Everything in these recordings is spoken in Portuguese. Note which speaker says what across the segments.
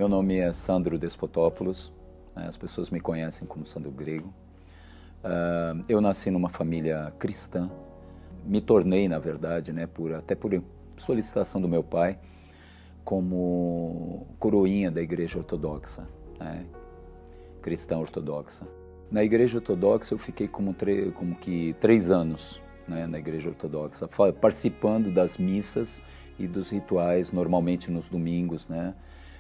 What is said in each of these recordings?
Speaker 1: Meu nome é Sandro Despotópolos, né? As pessoas me conhecem como Sandro Grego. Eu nasci numa família cristã, me tornei, na verdade, né, até por solicitação do meu pai, como coroinha da Igreja Ortodoxa, né, cristã ortodoxa. Na Igreja Ortodoxa eu fiquei como que 3 anos, né, na Igreja Ortodoxa, participando das missas e dos rituais, normalmente nos domingos, né,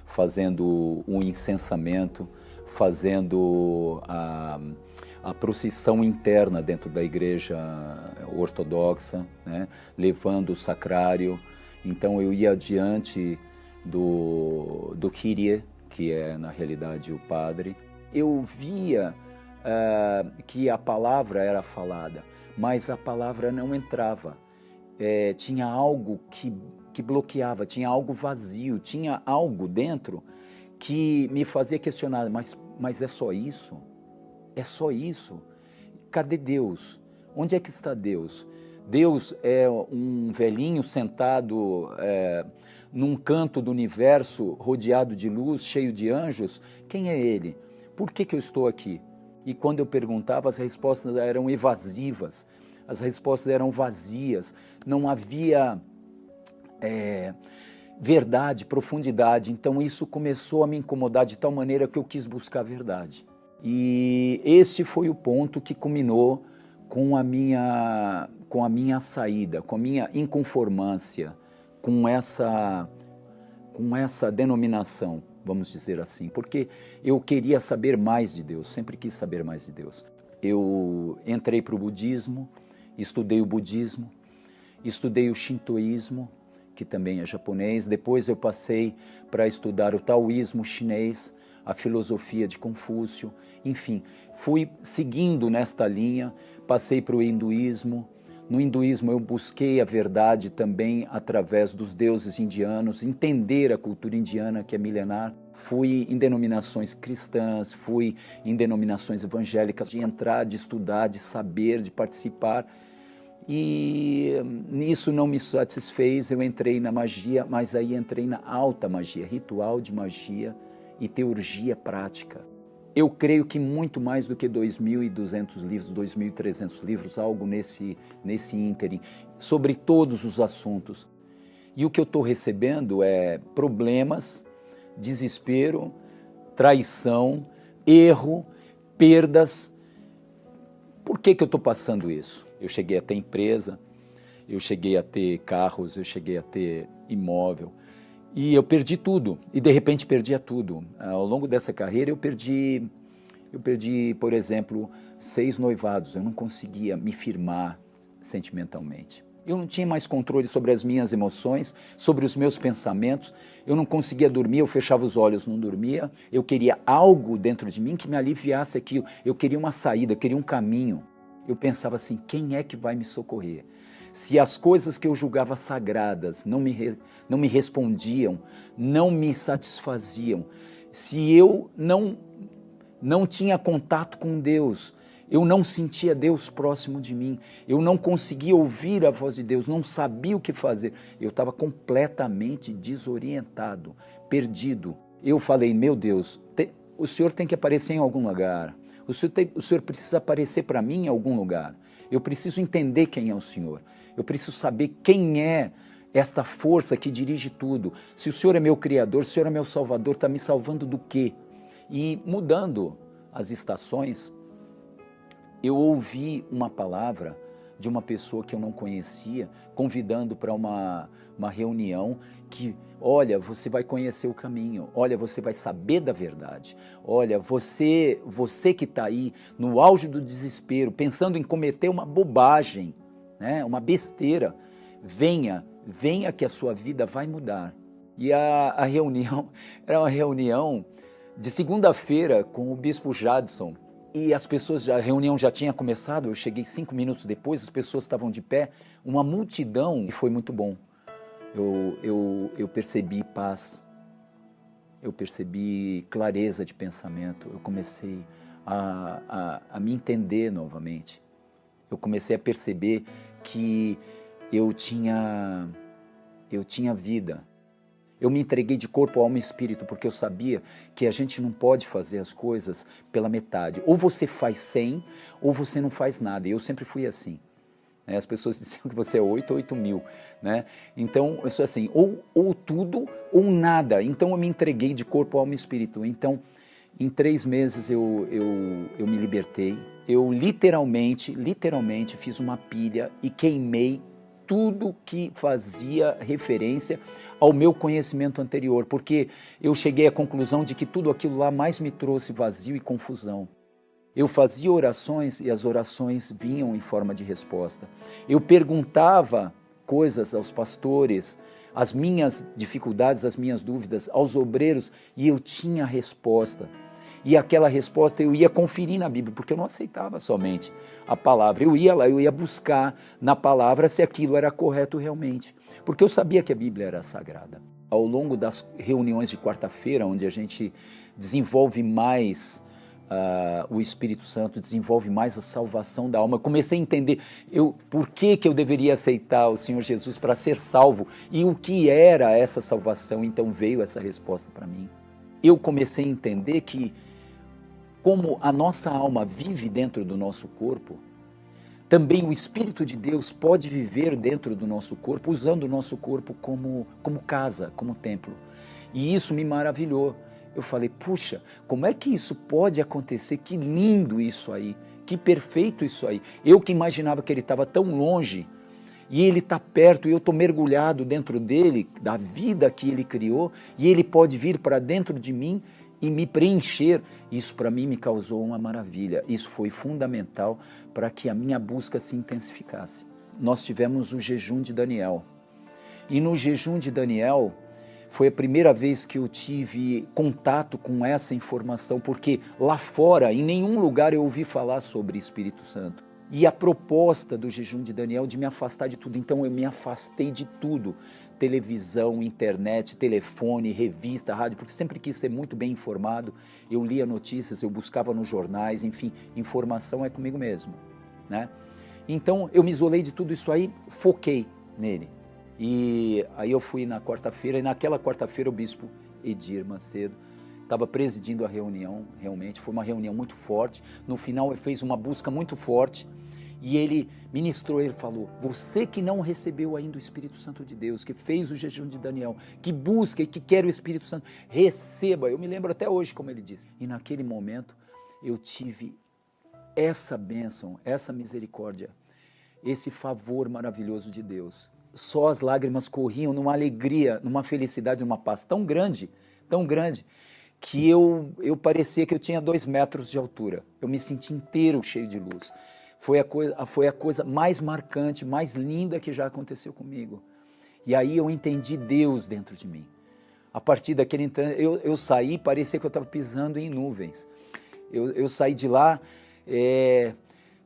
Speaker 1: fazendo o incensamento, fazendo a procissão interna dentro da Igreja Ortodoxa, né, levando o sacrário. Então eu ia adiante do Kyrie, que é na realidade o padre. Eu via que a palavra era falada, mas a palavra não entrava. Tinha algo que bloqueava, tinha algo vazio, tinha algo dentro que me fazia questionar, mas é só isso? É só isso? Cadê Deus? Onde é que está Deus? Deus é um velhinho sentado num canto do universo, rodeado de luz, cheio de anjos? Quem é Ele? Por que eu estou aqui? E quando eu perguntava, as respostas eram evasivas, as respostas eram vazias, não havia verdade, profundidade. Então isso começou a me incomodar de tal maneira que eu quis buscar a verdade. E esse foi o ponto que culminou com a minha saída, com a minha inconformância com essa denominação, vamos dizer assim, porque eu queria saber mais de Deus, sempre quis saber mais de Deus. Eu entrei para o budismo, estudei o budismo, estudei o shintoísmo, que também é japonês, depois eu passei para estudar o taoísmo chinês, a filosofia de Confúcio, enfim, fui seguindo nesta linha, passei para o hinduísmo. No hinduísmo eu busquei a verdade também através dos deuses indianos, entender a cultura indiana que é milenar. Fui em denominações cristãs, fui em denominações evangélicas, de entrar, de estudar, de saber, de participar. E nisso não me satisfez, eu entrei na magia, mas aí entrei na alta magia, ritual de magia e teurgia prática. Eu creio que muito mais do que 2.200 livros, 2.300 livros, algo nesse ínterim, sobre todos os assuntos. E o que eu estou recebendo é problemas, desespero, traição, erro, perdas. Por que eu estou passando isso? Eu cheguei a ter empresa, eu cheguei a ter carros, eu cheguei a ter imóvel e eu perdi tudo e de repente perdia tudo. Ao longo dessa carreira eu perdi, por exemplo, 6 noivados, eu não conseguia me firmar sentimentalmente. Eu não tinha mais controle sobre as minhas emoções, sobre os meus pensamentos, eu não conseguia dormir, eu fechava os olhos, não dormia, eu queria algo dentro de mim que me aliviasse aquilo, eu queria uma saída, eu queria um caminho. Eu pensava assim, quem é que vai me socorrer? Se as coisas que eu julgava sagradas não me respondiam, não me satisfaziam, se eu não tinha contato com Deus, eu não sentia Deus próximo de mim, eu não conseguia ouvir a voz de Deus, não sabia o que fazer, eu estava completamente desorientado, perdido. Eu falei, meu Deus, o Senhor tem que aparecer em algum lugar, o Senhor precisa aparecer para mim em algum lugar, eu preciso entender quem é o Senhor, eu preciso saber quem é esta força que dirige tudo. Se o Senhor é meu Criador, se o Senhor é meu Salvador, está me salvando do quê? E mudando as estações, eu ouvi uma palavra de uma pessoa que eu não conhecia, convidando para uma reunião que, olha, você vai conhecer o caminho, olha, você vai saber da verdade, olha, você que está aí no auge do desespero, pensando em cometer uma bobagem, né, uma besteira, venha que a sua vida vai mudar. E a reunião era uma reunião de segunda-feira com o bispo Jadson, e as pessoas, a reunião já tinha começado, eu cheguei 5 minutos depois, as pessoas estavam de pé, uma multidão, e foi muito bom. Eu percebi paz, eu percebi clareza de pensamento, eu comecei a me entender novamente. Eu comecei a perceber que eu tinha vida, Eu me entreguei de corpo, alma e espírito, porque eu sabia que a gente não pode fazer as coisas pela metade. Ou você faz 100, ou você não faz nada. E eu sempre fui assim. As pessoas diziam que você é 8 ou 8 mil, né? Então, eu sou assim, ou tudo ou nada. Então, eu me entreguei de corpo, alma e espírito. Então, em 3 meses eu me libertei. Eu literalmente fiz uma pilha e queimei tudo que fazia referência ao meu conhecimento anterior, porque eu cheguei à conclusão de que tudo aquilo lá mais me trouxe vazio e confusão. Eu fazia orações e as orações vinham em forma de resposta. Eu perguntava coisas aos pastores, as minhas dificuldades, as minhas dúvidas, aos obreiros, e eu tinha resposta. E aquela resposta eu ia conferir na Bíblia, porque eu não aceitava somente a palavra. Eu ia lá, eu ia buscar na palavra se aquilo era correto realmente, porque eu sabia que a Bíblia era sagrada. Ao longo das reuniões de quarta-feira, onde a gente desenvolve mais o Espírito Santo, desenvolve mais a salvação da alma, eu comecei a entender por que eu deveria aceitar o Senhor Jesus para ser salvo e o que era essa salvação. Então veio essa resposta para mim. Eu comecei a entender que, como a nossa alma vive dentro do nosso corpo, também o Espírito de Deus pode viver dentro do nosso corpo, usando o nosso corpo como casa, como templo. E isso me maravilhou. Eu falei, puxa, como é que isso pode acontecer? Que lindo isso aí, que perfeito isso aí. Eu que imaginava que ele estava tão longe, e ele está perto, e eu estou mergulhado dentro dele, da vida que ele criou, e ele pode vir para dentro de mim e me preencher. Isso para mim me causou uma maravilha. Isso foi fundamental para que a minha busca se intensificasse. Nós tivemos o jejum de Daniel. E no jejum de Daniel foi a primeira vez que eu tive contato com essa informação, porque lá fora, em nenhum lugar eu ouvi falar sobre Espírito Santo. E a proposta do jejum de Daniel de me afastar de tudo, então eu me afastei de tudo, televisão, internet, telefone, revista, rádio, porque sempre quis ser muito bem informado, eu lia notícias, eu buscava nos jornais, enfim, informação é comigo mesmo, né? Então eu me isolei de tudo isso aí, foquei nele. E aí eu fui na quarta-feira, e naquela quarta-feira o bispo Edir Macedo estava presidindo a reunião, realmente, foi uma reunião muito forte. No final ele fez uma busca muito forte e ele ministrou, ele falou, você que não recebeu ainda o Espírito Santo de Deus, que fez o jejum de Daniel, que busca e que quer o Espírito Santo, receba. Eu me lembro até hoje como ele disse. E naquele momento eu tive essa bênção, essa misericórdia, esse favor maravilhoso de Deus. Só as lágrimas corriam numa alegria, numa felicidade, numa paz tão grande, que eu parecia que eu tinha 2 metros de altura. Eu me senti inteiro cheio de luz. Foi a coisa mais marcante, mais linda que já aconteceu comigo. E aí eu entendi Deus dentro de mim. A partir daquele instante, eu saí, parecia que eu estava pisando em nuvens. Eu saí de lá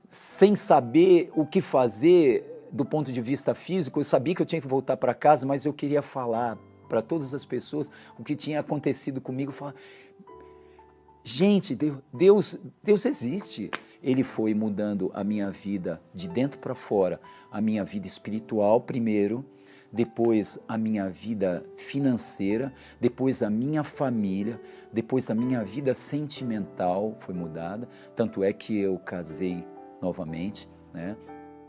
Speaker 1: sem saber o que fazer do ponto de vista físico. Eu sabia que eu tinha que voltar para casa, mas eu queria falar para todas as pessoas o que tinha acontecido comigo. Falar, gente, Deus existe. Ele foi mudando a minha vida de dentro para fora, a minha vida espiritual primeiro, depois a minha vida financeira, depois a minha família, depois a minha vida sentimental foi mudada, tanto é que eu casei novamente, né?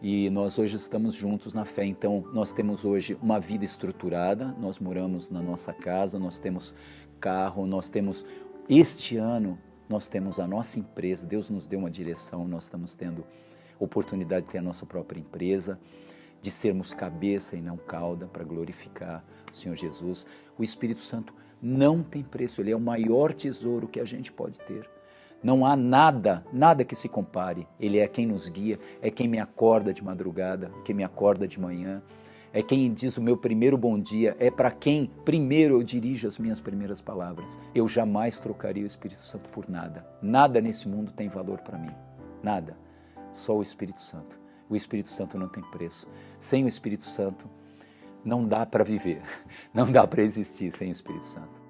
Speaker 1: E nós hoje estamos juntos na fé. Então nós temos hoje uma vida estruturada, nós moramos na nossa casa, nós temos carro, nós temos, este ano, nós temos a nossa empresa, Deus nos deu uma direção, nós estamos tendo oportunidade de ter a nossa própria empresa, de sermos cabeça e não cauda, para glorificar o Senhor Jesus. O Espírito Santo não tem preço, ele é o maior tesouro que a gente pode ter. Não há nada que se compare. Ele é quem nos guia, é quem me acorda de madrugada, quem me acorda de manhã, é quem diz o meu primeiro bom dia, é para quem primeiro eu dirijo as minhas primeiras palavras. Eu jamais trocaria o Espírito Santo por nada. Nada nesse mundo tem valor para mim. Nada. Só o Espírito Santo. O Espírito Santo não tem preço. Sem o Espírito Santo não dá para viver. Não dá para existir sem o Espírito Santo.